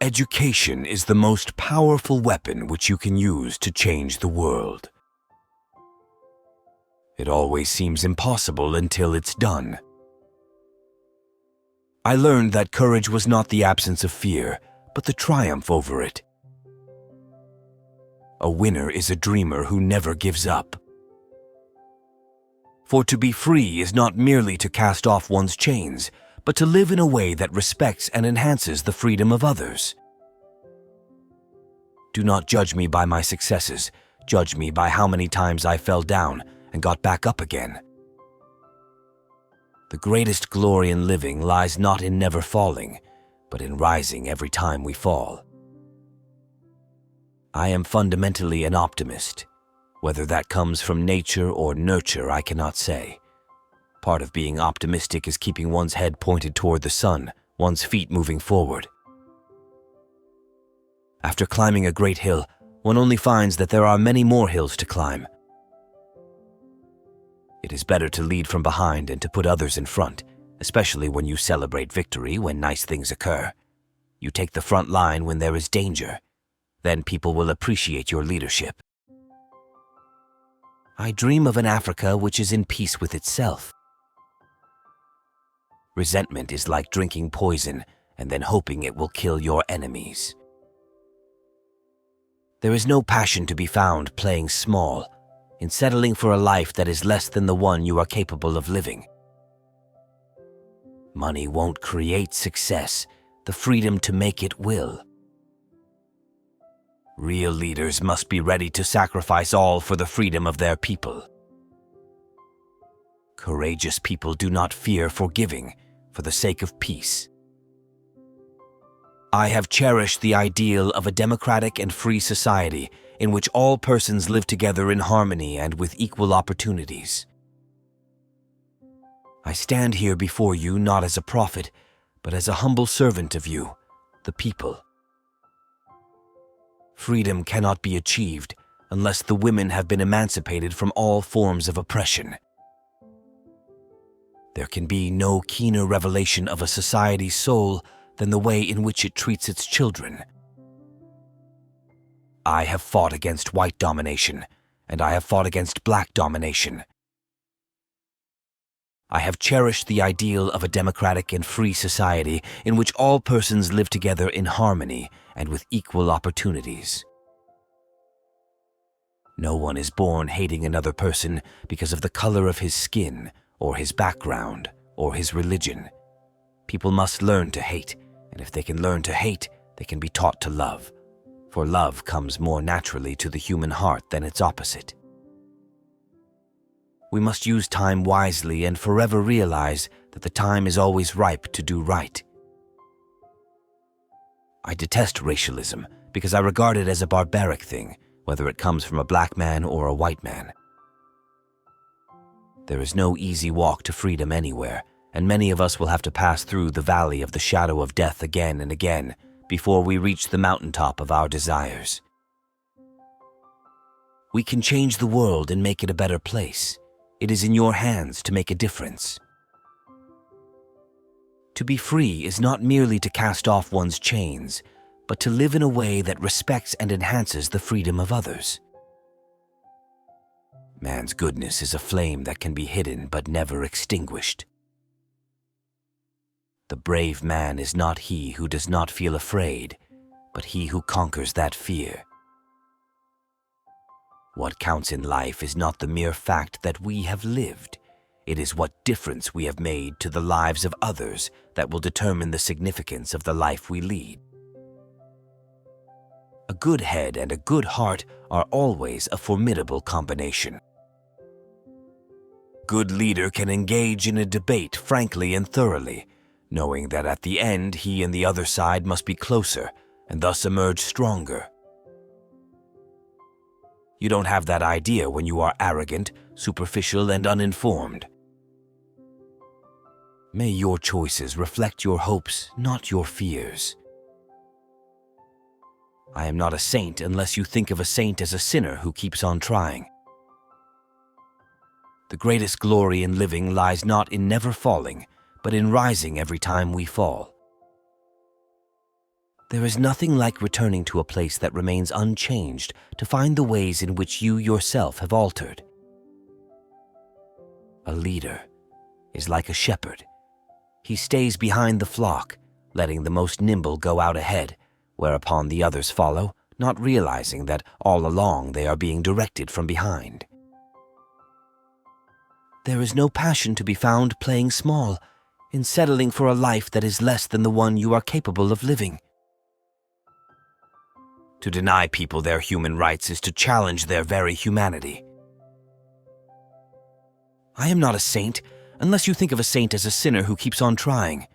Education is the most powerful weapon which you can use to change the world. It always seems impossible until it's done. I learned that courage was not the absence of fear, but the triumph over it. A winner is a dreamer who never gives up. For to be free is not merely to cast off one's chains, but to live in a way that respects and enhances the freedom of others. Do not judge me by my successes. Judge me by how many times I fell down and got back up again. The greatest glory in living lies not in never falling, but in rising every time we fall. I am fundamentally an optimist. Whether that comes from nature or nurture, I cannot say. Part of being optimistic is keeping one's head pointed toward the sun, one's feet moving forward. After climbing a great hill, one only finds that there are many more hills to climb. It is better to lead from behind and to put others in front, especially when you celebrate victory when nice things occur. You take the front line when there is danger. Then people will appreciate your leadership. I dream of an Africa which is in peace with itself. Resentment is like drinking poison and then hoping it will kill your enemies. There is no passion to be found playing small, in settling for a life that is less than the one you are capable of living. Money won't create success, the freedom to make it will. Real leaders must be ready to sacrifice all for the freedom of their people. Courageous people do not fear forgiving for the sake of peace. I have cherished the ideal of a democratic and free society in which all persons live together in harmony and with equal opportunities. I stand here before you not as a prophet, but as a humble servant of you, the people. Freedom cannot be achieved unless the women have been emancipated from all forms of oppression. There can be no keener revelation of a society's soul than the way in which it treats its children. I have fought against white domination, and I have fought against black domination. I have cherished the ideal of a democratic and free society in which all persons live together in harmony and with equal opportunities. No one is born hating another person because of the color of his skin, or his background, or his religion. People must learn to hate, and if they can learn to hate, they can be taught to love. For love comes more naturally to the human heart than its opposite. We must use time wisely and forever realize that the time is always ripe to do right. I detest racialism because I regard it as a barbaric thing, whether it comes from a black man or a white man. There is no easy walk to freedom anywhere, and many of us will have to pass through the valley of the shadow of death again and again before we reach the mountaintop of our desires. We can change the world and make it a better place. It is in your hands to make a difference. To be free is not merely to cast off one's chains, but to live in a way that respects and enhances the freedom of others. Man's goodness is a flame that can be hidden but never extinguished. The brave man is not he who does not feel afraid, but he who conquers that fear. What counts in life is not the mere fact that we have lived. It is what difference we have made to the lives of others that will determine the significance of the life we lead. A good head and a good heart are always a formidable combination. Good leader can engage in a debate frankly and thoroughly, knowing that at the end he and the other side must be closer and thus emerge stronger. You don't have that idea when you are arrogant, superficial, and uninformed. May your choices reflect your hopes, not your fears. I am not a saint unless you think of a saint as a sinner who keeps on trying. The greatest glory in living lies not in never falling, but in rising every time we fall. There is nothing like returning to a place that remains unchanged to find the ways in which you yourself have altered. A leader is like a shepherd. He stays behind the flock, letting the most nimble go out ahead, whereupon the others follow, not realizing that all along they are being directed from behind. There is no passion to be found playing small, in settling for a life that is less than the one you are capable of living. To deny people their human rights is to challenge their very humanity. I am not a saint, unless you think of a saint as a sinner who keeps on trying.